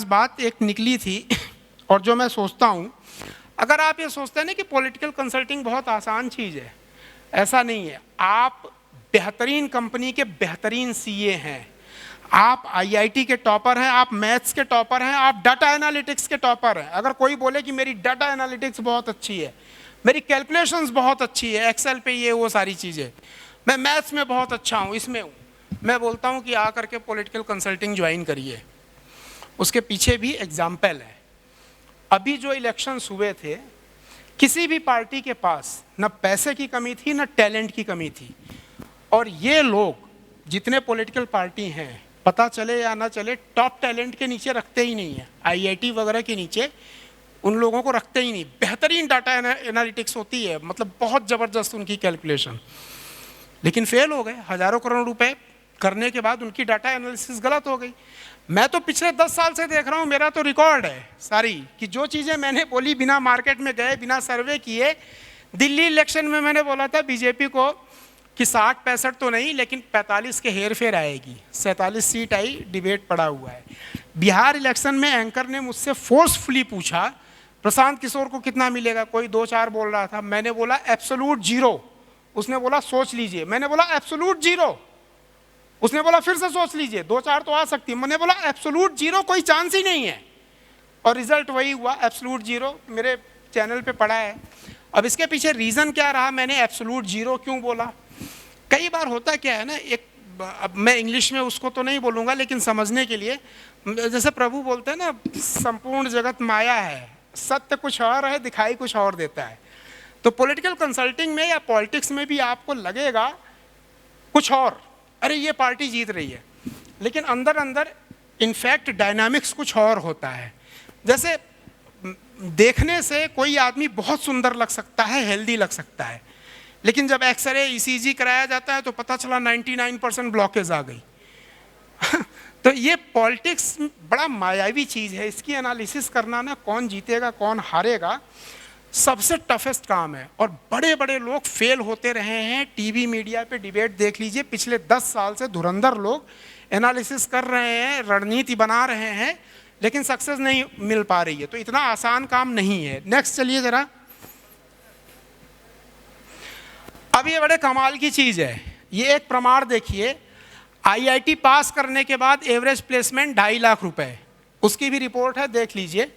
बात एक निकली थी और जो मैं सोचता हूँ, अगर आप ये सोचते हैं ना कि पॉलिटिकल कंसल्टिंग बहुत आसान चीज़ है, ऐसा नहीं है। आप बेहतरीन कंपनी के बेहतरीन सीए हैं, आप आईआईटी के टॉपर हैं, आप मैथ्स के टॉपर हैं, आप डाटा एनालिटिक्स के टॉपर हैं। अगर कोई बोले कि मेरी डाटा एनालिटिक्स बहुत अच्छी है, मेरी कैलकुलेशंस बहुत अच्छी है, एक्सेल पे ये वो सारी चीज़ें, मैं मैथ्स में बहुत अच्छा हूँ, इसमें हूँ, मैं बोलता हूँ कि आ करके पॉलिटिकल कंसल्टिंग ज्वाइन करिए। उसके पीछे भी एग्जाम्पल है। अभी जो इलेक्शंस हुए थे, किसी भी पार्टी के पास न पैसे की कमी थी न टैलेंट की कमी थी, और ये लोग जितने पॉलिटिकल पार्टी हैं, पता चले या ना चले, टॉप टैलेंट के नीचे रखते ही नहीं है। आईआईटी वगैरह के नीचे उन लोगों को रखते ही नहीं। बेहतरीन डाटा एनालिटिक्स होती है, मतलब बहुत ज़बरदस्त उनकी कैलकुलेशन, लेकिन फेल हो गए। हज़ारों करोड़ रुपए करने के बाद उनकी डाटा एनालिसिस गलत हो गई। मैं तो पिछले 10 साल से देख रहा हूँ, मेरा तो रिकॉर्ड है सारी, कि जो चीज़ें मैंने बोली बिना मार्केट में गए, बिना सर्वे किए, दिल्ली इलेक्शन में मैंने बोला था बीजेपी को कि 60-65 तो नहीं लेकिन 45 के हेर फेर आएगी, 47 सीट आई, डिबेट पड़ा हुआ है। बिहार इलेक्शन में एंकर ने मुझसे फोर्सफुली पूछा प्रशांत किशोर को कितना मिलेगा, कोई 2-4 बोल रहा था, मैंने बोला एब्सोल्यूट 0। उसने बोला सोच लीजिए, मैंने बोला एब्सोल्यूट 0। उसने बोला फिर से सोच लीजिए, 2-4 तो आ सकती है, मैंने बोला एब्सोल्यूट 0, कोई चांस ही नहीं है। और रिजल्ट वही हुआ, एब्सोल्यूट 0, मेरे चैनल पे पड़ा है। अब इसके पीछे रीज़न क्या रहा, मैंने एब्सोल्यूट 0 क्यों बोला। कई बार होता क्या है ना, एक, अब मैं इंग्लिश में उसको तो नहीं बोलूँगा लेकिन समझने के लिए, जैसे प्रभु बोलते हैं ना, संपूर्ण जगत माया है, सत्य कुछ और है, दिखाई कुछ और देता है। तो पॉलिटिकल कंसल्टिंग में या पॉलिटिक्स में भी आपको लगेगा कुछ और, अरे ये पार्टी जीत रही है, लेकिन अंदर अंदर इनफैक्ट डायनामिक्स कुछ और होता है। जैसे देखने से कोई आदमी बहुत सुंदर लग सकता है, हेल्दी लग सकता है, लेकिन जब एक्सरे ईसीजी कराया जाता है तो पता चला 99% ब्लॉकेज आ गई। तो ये पॉलिटिक्स बड़ा मायावी चीज़ है, इसकी एनालिसिस करना ना, कौन जीतेगा कौन हारेगा, सबसे टफेस्ट काम है। और बड़े बड़े लोग फेल होते रहे हैं। टीवी मीडिया पे डिबेट देख लीजिए, पिछले 10 साल से धुरंधर लोग एनालिसिस कर रहे हैं, रणनीति बना रहे हैं, लेकिन सक्सेस नहीं मिल पा रही है। तो इतना आसान काम नहीं है। नेक्स्ट चलिए जरा। अब ये बड़े कमाल की चीज़ है, ये एक प्रमाण देखिए। आईआईटी पास करने के बाद एवरेज प्लेसमेंट 2.5 लाख रुपए, उसकी भी रिपोर्ट है, देख लीजिए।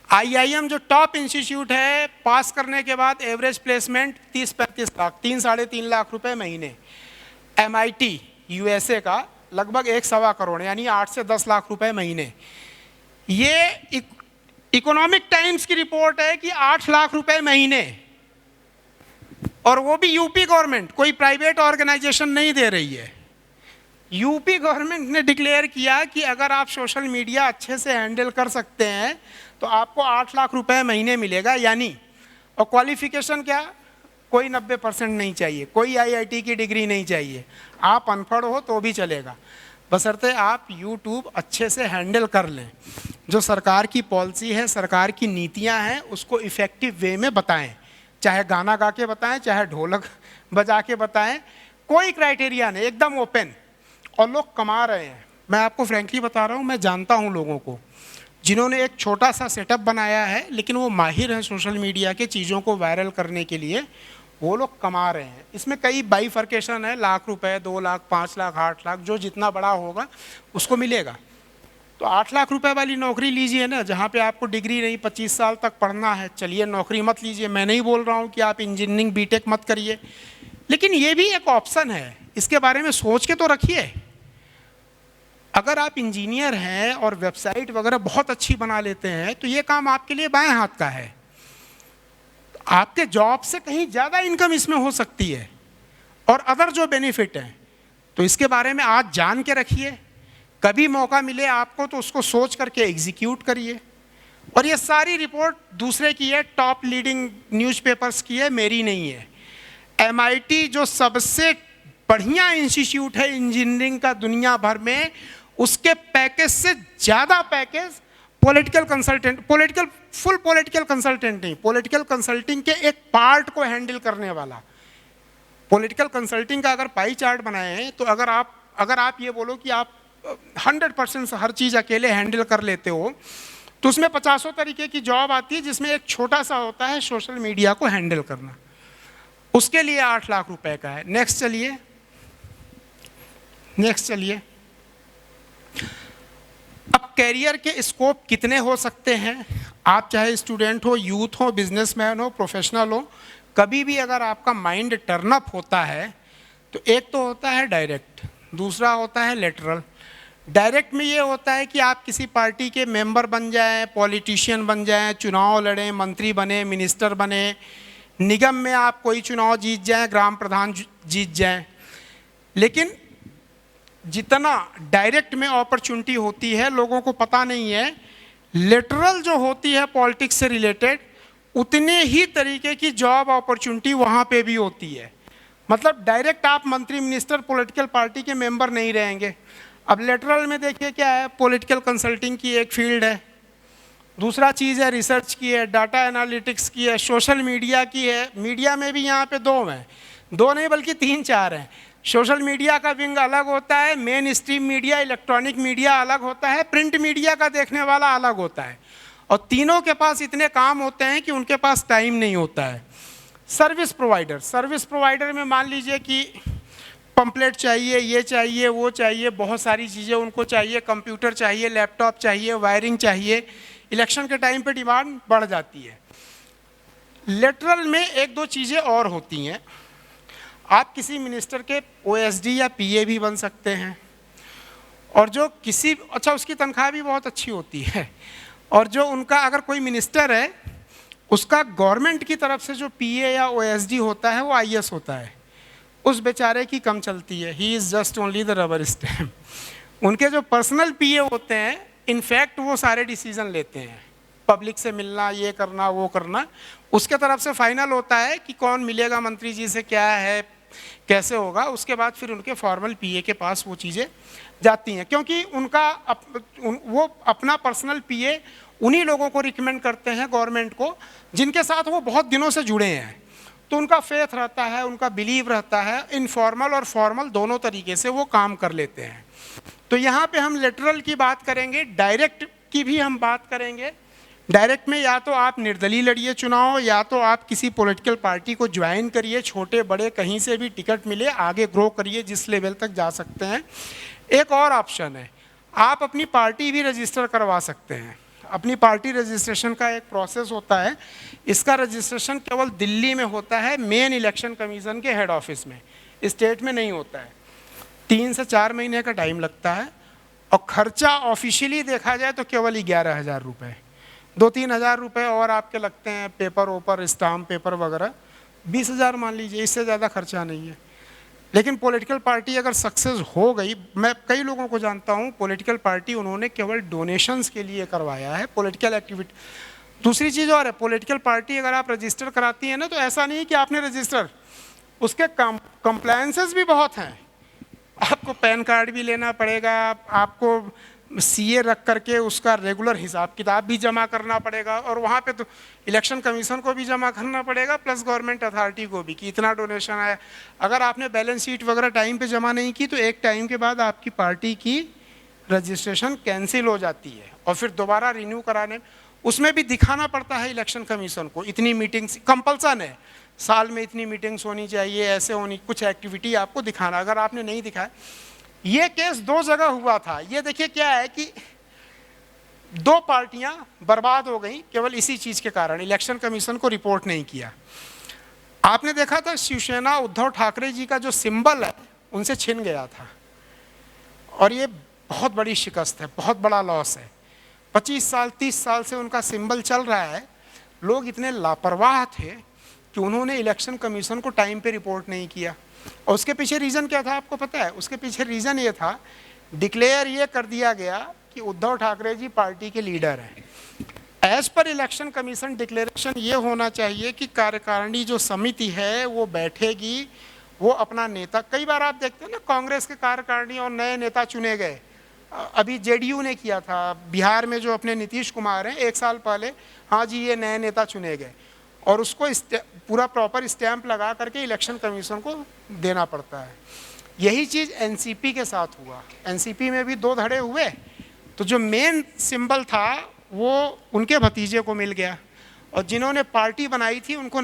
आईआईएम जो टॉप इंस्टीट्यूट है, पास करने के बाद एवरेज प्लेसमेंट 30-35 लाख, 3-3.5 लाख रुपए महीने। एमआईटी यूएसए का लगभग 1-1.25 करोड़, यानी 8 से 10 लाख रुपए महीने। ये इकोनॉमिक टाइम्स की रिपोर्ट है कि 8 लाख रुपए महीने, और वो भी यूपी गवर्नमेंट, कोई प्राइवेट ऑर्गेनाइजेशन नहीं दे रही है। यूपी गवर्नमेंट ने डिक्लेयर किया कि अगर आप सोशल मीडिया अच्छे से हैंडल कर सकते हैं तो आपको 8 लाख रुपए महीने मिलेगा, यानी। और क्वालिफिकेशन क्या, कोई 90% नहीं चाहिए, कोई आईआईटी की डिग्री नहीं चाहिए, आप अनपढ़ हो तो भी चलेगा, बशर्ते आप यूट्यूब अच्छे से हैंडल कर लें। जो सरकार की पॉलिसी है, सरकार की नीतियां हैं, उसको इफ़ेक्टिव वे में बताएं, चाहे गाना गा के बताएं, चाहे ढोलक बजा के बताएं, कोई क्राइटेरिया नहीं, एकदम ओपन। और लोग कमा रहे हैं। मैं आपको फ्रैंकली बता रहा हूँ, मैं जानता हूँ लोगों को जिन्होंने एक छोटा सा सेटअप बनाया है, लेकिन वो माहिर हैं सोशल मीडिया के चीज़ों को वायरल करने के लिए, वो लोग कमा रहे हैं। इसमें कई बाइफर्केशन है, लाख रुपए, 2 लाख, 5 लाख, 8 लाख, जो जितना बड़ा होगा उसको मिलेगा। तो 8 लाख रुपए वाली नौकरी लीजिए ना, जहाँ पे आपको डिग्री नहीं, 25 साल तक पढ़ना है, चलिए नौकरी मत लीजिए। मैं नहीं बोल रहा हूँ कि आप इंजीनियरिंग बीटेक मत करिए, लेकिन ये भी एक ऑप्शन है, इसके बारे में सोच के तो रखिए। अगर आप इंजीनियर हैं और वेबसाइट वगैरह बहुत अच्छी बना लेते हैं तो ये काम आपके लिए बाएं हाथ का है, आपके जॉब से कहीं ज़्यादा इनकम इसमें हो सकती है, और अदर जो बेनिफिट हैं, तो इसके बारे में आज जान के रखिए। कभी मौका मिले आपको तो उसको सोच करके एग्जीक्यूट करिए। और ये सारी रिपोर्ट दूसरे की है, टॉप लीडिंग न्यूज़पेपर्स की है, मेरी नहीं है। एमआईटी जो सबसे बढ़िया इंस्टीट्यूट है इंजीनियरिंग का दुनिया भर में, उसके पैकेज से ज़्यादा package political consultant, full political consultant नहीं, पॉलिटिकल कंसल्टिंग के एक पार्ट को हैंडल करने वाला। पॉलिटिकल कंसल्टिंग का अगर पाई चार्ट बनाए हैं, तो अगर आप ये बोलो कि आप 100% हर चीज़ अकेले हैंडल कर लेते हो, तो उसमें 50 तरीके की जॉब आती है, जिसमें एक छोटा सा होता है सोशल मीडिया को हैंडल करना। उसके लिए 8 लाख रुपए का है। नेक्स्ट चलिए, नेक्स्ट चलिए। अब कैरियर के स्कोप कितने हो सकते हैं? आप चाहे स्टूडेंट हो, यूथ हो, बिजनेसमैन हो, प्रोफेशनल हो, कभी भी अगर आपका माइंड टर्न अप होता है तो एक तो होता है डायरेक्ट, दूसरा होता है लेटरल। डायरेक्ट में ये होता है कि आप किसी पार्टी के मेंबर बन जाएं, पॉलिटिशियन बन जाएं, चुनाव लड़ें, मंत्री बने, मिनिस्टर बने, निगम में आप कोई चुनाव जीत जाएं, ग्राम प्रधान जीत जाएं। लेकिन जितना डायरेक्ट में अपॉर्चुनिटी होती है लोगों को पता नहीं है, लेटरल जो होती है पॉलिटिक्स से रिलेटेड, उतने ही तरीके की जॉब अपॉर्चुनिटी वहाँ पे भी होती है। मतलब डायरेक्ट आप मंत्री, मिनिस्टर, पॉलिटिकल पार्टी के मेंबर नहीं रहेंगे। अब लेटरल में देखिए क्या है, पॉलिटिकल कंसल्टिंग की एक फील्ड है, दूसरा चीज़ है रिसर्च की है, डाटा एनालिटिक्स की है, सोशल मीडिया की है। मीडिया में भी यहाँ पे 2 हैं, 2 नहीं बल्कि 3-4 हैं। सोशल मीडिया का विंग अलग होता है, main stream media, electronic media अलग होता है, प्रिंट मीडिया का देखने वाला अलग होता है। और तीनों के पास इतने काम होते हैं कि उनके पास टाइम नहीं होता है। सर्विस प्रोवाइडर, सर्विस प्रोवाइडर में मान लीजिए कि पंपलेट चाहिए, ये चाहिए, वो चाहिए, बहुत सारी चीज़ें उनको चाहिए, कंप्यूटर चाहिए, लैपटॉप चाहिए, वायरिंग चाहिए। इलेक्शन के टाइम पे डिमांड बढ़ जाती है। लेटरल में 1-2 चीज़ें और होती हैं। आप किसी मिनिस्टर के ओएसडी या पीए भी बन सकते हैं, और जो किसी, अच्छा उसकी तनख्वाह भी बहुत अच्छी होती है। और जो उनका अगर कोई मिनिस्टर है, उसका गवर्नमेंट की तरफ से जो पीए या ओएसडी होता है वो आईएएस होता है, उस बेचारे की कम चलती है। He is just only the rubber stamp. उनके जो पर्सनल पीए होते हैं, इनफैक्ट वो सारे डिसीजन लेते हैं, पब्लिक से मिलना, ये करना, वो करना, उसके तरफ से फाइनल होता है कि कौन मिलेगा मंत्री जी से, क्या है, कैसे होगा। उसके बाद फिर उनके फॉर्मल पीए के पास वो चीज़ें जाती हैं, क्योंकि उनका वो अपना पर्सनल पीए उन्हीं लोगों को रिकमेंड करते हैं गवर्नमेंट को, जिनके साथ वो बहुत दिनों से जुड़े हैं। तो उनका फेथ रहता है, उनका बिलीव रहता है, इनफॉर्मल और फॉर्मल दोनों तरीके से वो काम कर लेते हैं। तो यहाँ पे हम लेटरल की बात करेंगे, डायरेक्ट की भी हम बात करेंगे। डायरेक्ट में या तो आप निर्दलीय लड़िए चुनाव, या तो आप किसी पॉलिटिकल पार्टी को ज्वाइन करिए, छोटे बड़े कहीं से भी टिकट मिले, आगे ग्रो करिए, जिस लेवल तक जा सकते हैं। एक और ऑप्शन है, आप अपनी पार्टी भी रजिस्टर करवा सकते हैं। अपनी पार्टी रजिस्ट्रेशन का एक प्रोसेस होता है। इसका रजिस्ट्रेशन केवल दिल्ली में होता है, मेन इलेक्शन कमीशन के हेड ऑफिस में, स्टेट में नहीं होता है। 3 से 4 महीने का टाइम लगता है, और खर्चा ऑफिशियली देखा जाए तो केवल 11,000 रुपये। 2-3 हज़ार रुपये और आपके लगते हैं, पेपर ओपर, स्टाम्प पेपर वगैरह, 20,000 मान लीजिए, इससे ज़्यादा खर्चा नहीं है। लेकिन पॉलिटिकल पार्टी अगर सक्सेस हो गई, मैं कई लोगों को जानता हूँ पॉलिटिकल पार्टी उन्होंने केवल डोनेशंस के लिए करवाया है, पॉलिटिकल एक्टिविटी। दूसरी चीज़ और है, पॉलिटिकल पार्टी अगर आप रजिस्टर कराती हैं ना, तो ऐसा नहीं कि आपने रजिस्टर, उसके कंप्लायंसेस भी बहुत हैं। आपको पैन कार्ड भी लेना पड़ेगा, आपको सीए रख करके उसका रेगुलर हिसाब किताब भी जमा करना पड़ेगा, और वहाँ पे तो इलेक्शन कमीशन को भी जमा करना पड़ेगा, प्लस गवर्नमेंट अथॉरिटी को भी, कि इतना डोनेशन आया। अगर आपने बैलेंस शीट वगैरह टाइम पे जमा नहीं की तो एक टाइम के बाद आपकी पार्टी की रजिस्ट्रेशन कैंसिल हो जाती है, और फिर दोबारा रिन्यू कराने, उसमें भी दिखाना पड़ता है इलेक्शन कमीशन को। इतनी मीटिंग्स कंपल्सन है, साल में इतनी मीटिंग्स होनी चाहिए, ऐसे होनी, कुछ एक्टिविटी आपको दिखाना। अगर आपने नहीं दिखाया, ये केस 2 जगह हुआ था। ये देखिए क्या है कि 2 पार्टियां बर्बाद हो गई केवल इसी चीज के कारण, इलेक्शन कमीशन को रिपोर्ट नहीं किया। आपने देखा था शिवसेना उद्धव ठाकरे जी का जो सिंबल है उनसे छिन गया था, और ये बहुत बड़ी शिकस्त है, बहुत बड़ा लॉस है। 25 साल 30 साल से उनका सिंबल चल रहा है। लोग इतने लापरवाह थे कि उन्होंने इलेक्शन कमीशन को टाइम पे रिपोर्ट नहीं किया। और उसके पीछे रीज़न क्या था आपको पता है? उसके पीछे रीज़न ये था, डिक्लेयर ये कर दिया गया कि उद्धव ठाकरे जी पार्टी के लीडर हैं। As per election commission declaration ये होना चाहिए कि कार्यकारिणी जो समिति है वो बैठेगी, वो अपना नेता, कई बार आप देखते हैं ना कांग्रेस के कार्यकारिणी और नए नेता चुने गए। अभी जेडीयू ने किया था बिहार में, जो अपने नीतीश कुमार हैं, 1 साल पहले, हाँ जी ये नए नेता चुने गए, और उसको पूरा प्रॉपर स्टैंप लगा करके इलेक्शन कमीशन को देना पड़ता है। यही चीज़ एनसीपी के साथ हुआ। एनसीपी में भी 2 धड़े हुए, तो जो मेन सिंबल था वो उनके भतीजे को मिल गया, और जिन्होंने पार्टी बनाई थी उनको